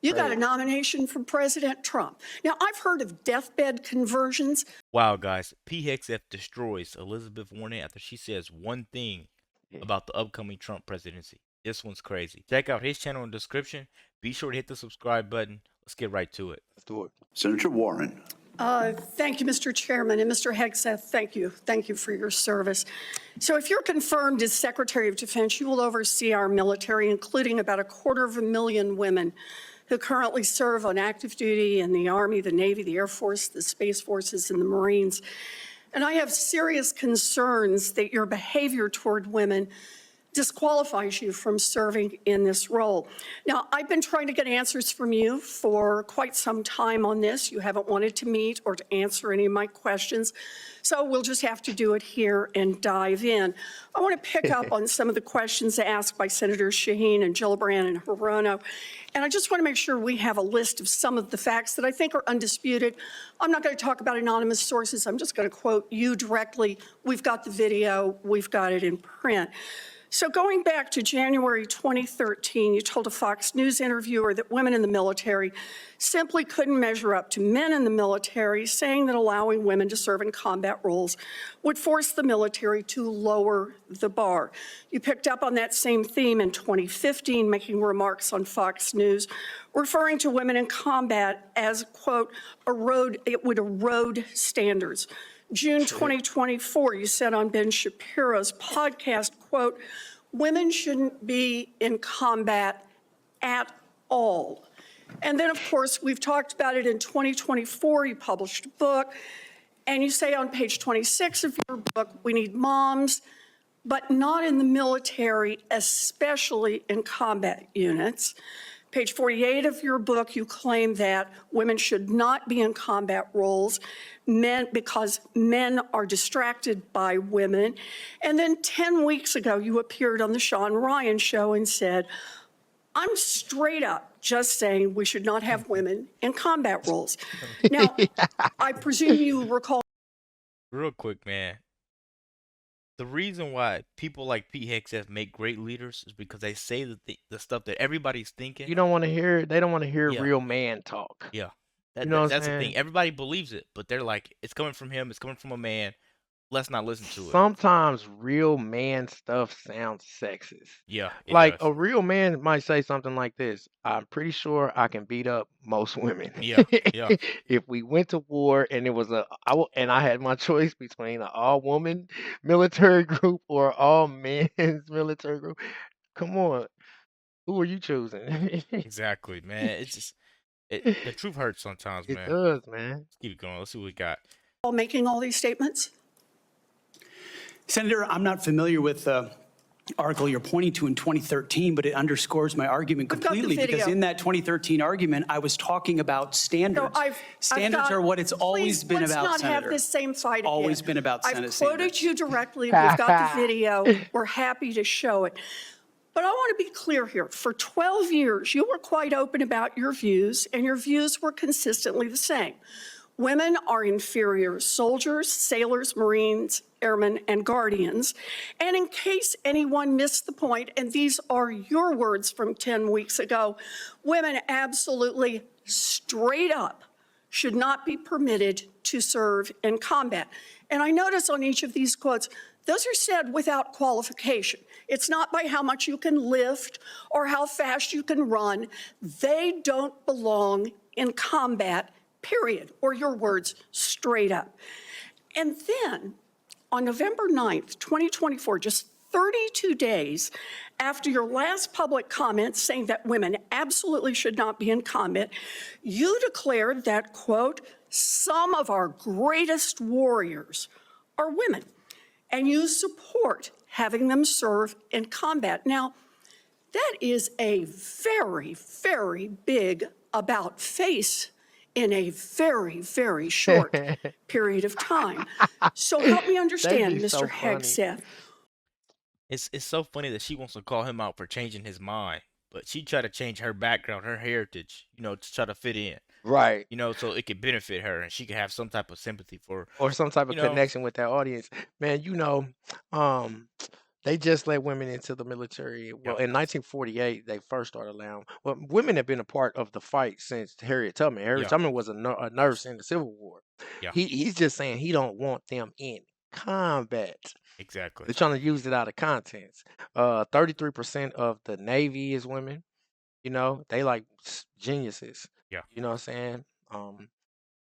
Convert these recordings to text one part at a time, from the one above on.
You got a Right. nomination from President Trump. Now, I've heard of deathbed conversions. Wow, guys, Hegseth destroys Elizabeth Warren after she says one thing about the upcoming Trump presidency. This one's crazy. Check out his channel in the description. Be sure to hit the subscribe button. Let's get right to it. Let's do it. Senator Warren. Thank you, Mr. Chairman. And Mr. Hegseth, thank you. Thank you for your service. So if you're confirmed as Secretary of Defense, you will oversee our military, including about 250,000 women who currently serve on active duty in the Army, the Navy, the Air Force, the Space Forces, and the Marines. And I have serious concerns that your behavior toward women disqualifies you from serving in this role. Now, I've been trying to get answers from you for quite some time on this. You haven't wanted to meet or to answer any of my questions, so we'll just have to do it here and dive in. I want to pick up on some of the questions asked by Senators Shaheen and Gillibrand and Hirono, and I just want to make sure we have a list of some of the facts that I think are undisputed. I'm not going to talk about anonymous sources. I'm just going to quote you directly. We've got the video. We've got it in print. So going back to January 2013, you told a Fox News interviewer that women in the military simply couldn't measure up to men in the military, saying that allowing women to serve in combat roles would force the military to lower the bar. You picked up on that same theme in 2015, making remarks on Fox News, referring to women in combat as, quote, it would erode standards. June 2024, you said on Ben Shapiro's podcast, quote, women shouldn't be in combat at all. And then, of course, we've talked about it in 2024. You published a book, and you say on page 26 of your book, we need moms, but not in the military, especially in combat units. Page 48 of your book, you claim that women should not be in combat roles because men are distracted by women. And then 10 weeks ago, you appeared on the Sean Ryan show and said, I'm straight up just saying we should not have women in combat roles. Now, I presume you recall. Real quick, man. The reason why people like Pete Hegseth make great leaders is because they say the stuff that everybody's thinking. You don't want to hear. They don't want to hear Yeah. real man talk. Yeah. You know what I'm That's the saying? thing. Everybody believes it, but they're like, it's coming from him. It's coming from a man. Let's not listen to it. Sometimes real man stuff sounds sexist. Yeah. it Like does. a real man might say something like this: I'm pretty sure I can beat up most women. Yeah, yeah. If we went to war and it was and I had my choice between an all-woman military group or all men's military group, come on, who are you choosing? Exactly, man. It's just the truth hurts sometimes, It man. does, man. Let's keep it going. Let's see what we got. Making all these statements? Senator, I'm not familiar with the article you're pointing to in 2013, but it underscores my argument I've got the completely because video. in that 2013 argument, I was talking about standards. Standards are what it's always been about, Let's not Senator. have this same fight again. Always been about Senate I've quoted standards. you directly. We've got the video. We're happy to show it. But I want to be clear here. For 12 years, you were quite open about your views, and your views were consistently the same. Women are inferior soldiers, sailors, Marines, airmen, and guardians. And in case anyone missed the point, and these are your words from 10 weeks ago, women absolutely straight up should not be permitted to serve in combat. And I notice on each of these quotes, those are said without qualification. It's not by how much you can lift or how fast you can run. They don't belong in combat, period, or your words, straight up. And then on November 9th, 2024, just 32 days after your last public comment saying that women absolutely should not be in combat, you declared that, quote, some of our greatest warriors are women, and you support having them serve in combat. Now, that is a very, very big about face in a very, very short period of time. So help me understand, be so Mr. funny. Hegseth. It's so funny that she wants to call him out for changing his mind, but she tried to change her background, her heritage, to try to fit in, Right. so it could benefit her and she could have some type of sympathy for. Or some type of You know. connection with that audience. Man, They just let women into the military. Well, in 1948, they first started allowing. Well, women have been a part of the fight since Harriet Tubman. Harriet Tubman was a nurse in the Civil War. Yeah. He's just saying he don't want them in combat. Exactly. They're trying to use it out of context. 33% of the Navy is women. You know, they like geniuses. Yeah. You know what I'm saying?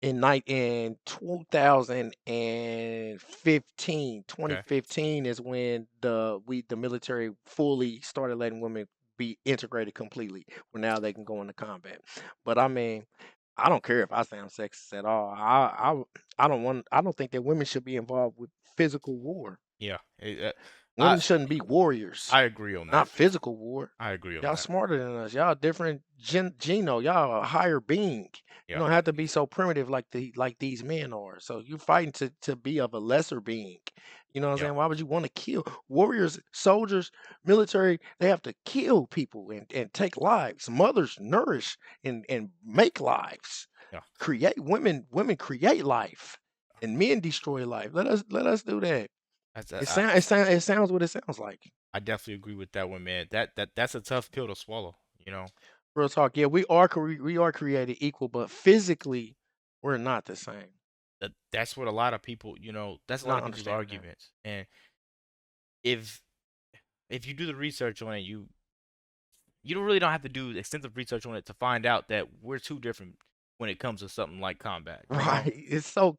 In 2015 is when the military fully started letting women be integrated completely. Where now they can go into combat. But I mean, I don't care if I sound sexist at all. I don't think that women should be involved with physical war. Yeah. Women shouldn't be warriors. I agree on that. Not physical war. I agree on Y'all that. smarter than us. Y'all different geno. Y'all a higher being. Yeah. You don't have to be so primitive like these men are. So you're fighting to be of a lesser being. You know what I'm saying? Why would you want to kill warriors, soldiers, military? They have to kill people and take lives. Mothers nourish and make lives. Yeah. Create women create life, and men destroy life. Let us do that. It sounds what it sounds like. I definitely agree with that one, man. That's a tough pill to swallow, you know. Real talk. Yeah, we are created equal, but physically we're not the same. That's what a lot of people, you know, that's a lot of people's arguments. And if you do the research on it, you don't have to do extensive research on it to find out that we're too different when it comes to something like combat. Right. It's so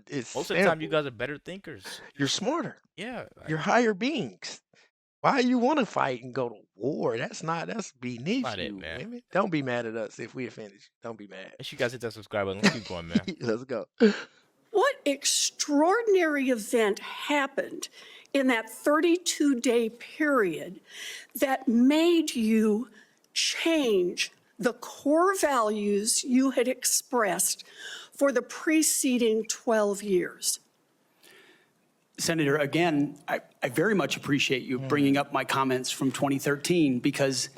it's most of the time you guys are better thinkers. You're smarter. Yeah. You're higher beings. Why you want to fight and go to war? That's beneath you, man. Don't be mad at us if we offended you. Don't be mad. Make sure you guys hit that subscribe button. Let's keep going, man. Let's go. What extraordinary event happened in that 32-day period that made you change the core values you had expressed for the preceding 12 years? Senator, again, I very much appreciate you bringing up my comments from 2013 because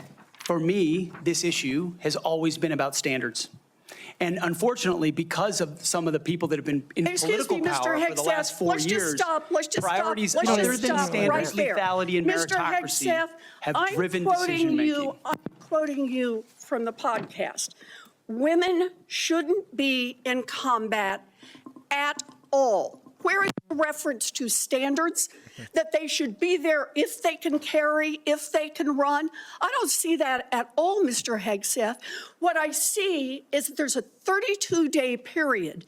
for me, this issue has always been about standards. And unfortunately, because of some of the people that have been in political power for the last 4 years, priorities other than standards, lethality, and meritocracy have driven decision-making. I'm quoting you from the podcast. Women shouldn't be in combat at all. Where is the reference to standards that they should be there if they can carry, if they can run? I don't see that at all, Mr. Hegseth. What I see is that there's a 32-day period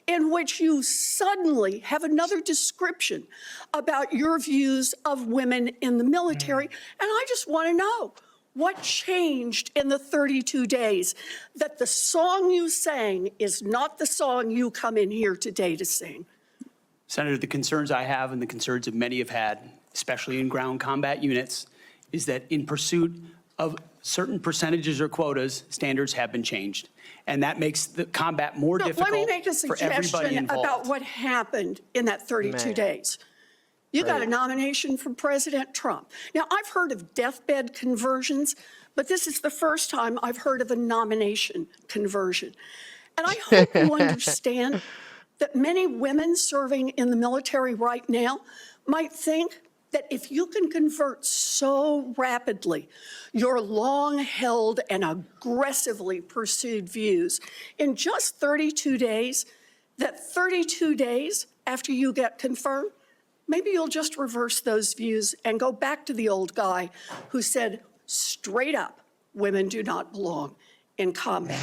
in which you suddenly have another description about your views of women in the military. And I just want to know, what changed in the 32 days that the song you sang is not the song you come in here today to sing? Senator, the concerns I have and the concerns that many have had, especially in ground combat units, is that in pursuit of certain percentages or quotas, standards have been changed. And that makes the combat more difficult for everybody involved. Let me make a suggestion about what happened in that 32 days. You got a nomination from President Trump. Now, I've heard of deathbed conversions, but this is the first time I've heard of a nomination conversion. And I hope you understand that many women serving in the military right now might think that if you can convert so rapidly your long-held and aggressively pursued views in just 32 days, that 32 days after you get confirmed, maybe you'll just reverse those views and go back to the old guy who said straight up, women do not belong in combat.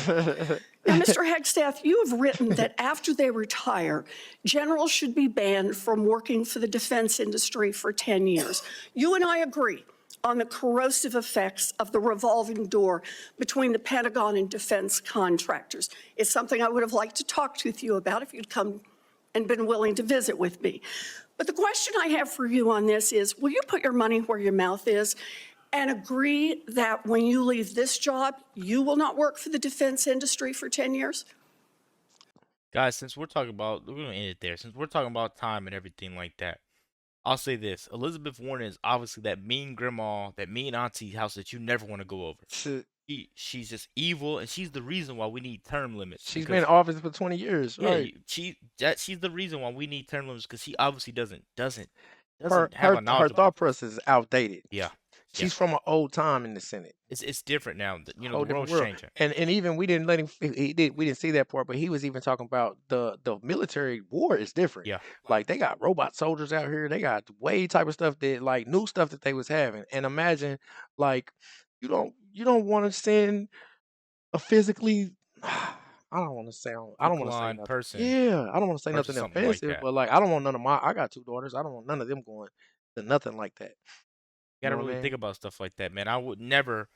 Now, Mr. Hegseth, you have written that after they retire, generals should be banned from working for the defense industry for 10 years. You and I agree on the corrosive effects of the revolving door between the Pentagon and defense contractors. It's something I would have liked to talk with you about if you'd come and been willing to visit with me. But the question I have for you on this is, will you put your money where your mouth is and agree that when you leave this job, you will not work for the defense industry for 10 years? Guys, since we're going to end it there. Since we're talking about time and everything like that, I'll say this. Elizabeth Warren is obviously that mean grandma, that mean auntie house that you never want to go over. She's just evil, and she's the reason why we need term limits. She's been in office for 20 years, right? She's the reason why we need term limits, because she obviously doesn't doesn't have a her knowledgeable. thought process is outdated. Yeah, yeah. She's from an old time in the Senate. It's different now. You know, Whole the different world's world. changing. And even we didn't let him. We didn't see that part, but he was even talking about the military war is different. Yeah. Like they got robot soldiers out here. They got way type of stuff that like new stuff that they was having. And imagine like you don't want to send a physically. I don't want to sound. I don't want to say Declined nothing. person Yeah, I don't want to say versus nothing something like offensive, that. but like I don't want none of my. I got 2 daughters. I don't want none of them going to nothing like that. You gotta know what I really mean? think about stuff like that, man. I would never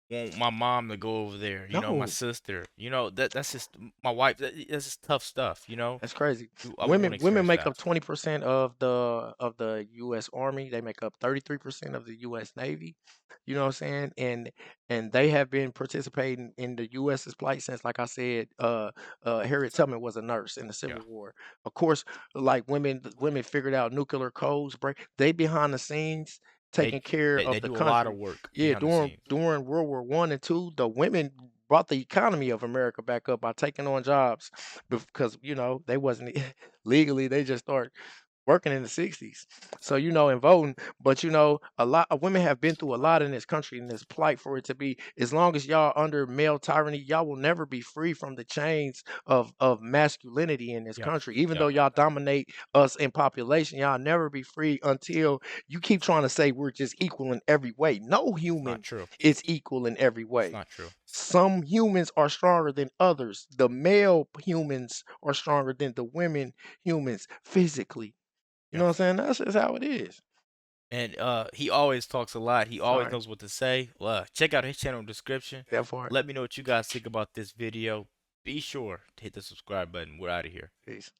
want my mom to go over there. You know, my No. sister. You know, that's just my wife. That's just tough stuff. You know, That's crazy. I wouldn't want to Women experience make that. up 20% of the U.S. Army. They make up 33% of the U.S. Navy. You know what I'm saying? And they have been participating in the U.S.'s plight since, like I said, Harriet Tubman was a nurse in the Yeah. Civil War. Of course, like women figured out nuclear codes. They behind the scenes taking care They of the do a lot of country. work Yeah, behind the scenes. during World War One and Two, the women brought the economy of America back up by taking on jobs because they wasn't legally. They just started working in the 60s. So and voting, but a lot of women have been through a lot in this country, in this plight for it to be as long as y'all under male tyranny, y'all will never be free from the chains of masculinity in this Yeah. country. Even Yeah. though y'all dominate us in population, y'all never be free until you keep trying to say we're just equal in every way. No Not human true. is equal in every It's way. not true. Some humans are stronger than others. The male humans are stronger than the women humans physically. You know Yeah. what I'm saying? That's just how it is. And he always talks a lot. He always Sorry. knows what to say. Check out his channel description. That part. Let me know what you guys think about this video. Be sure to hit the subscribe button. We're out of here. Peace.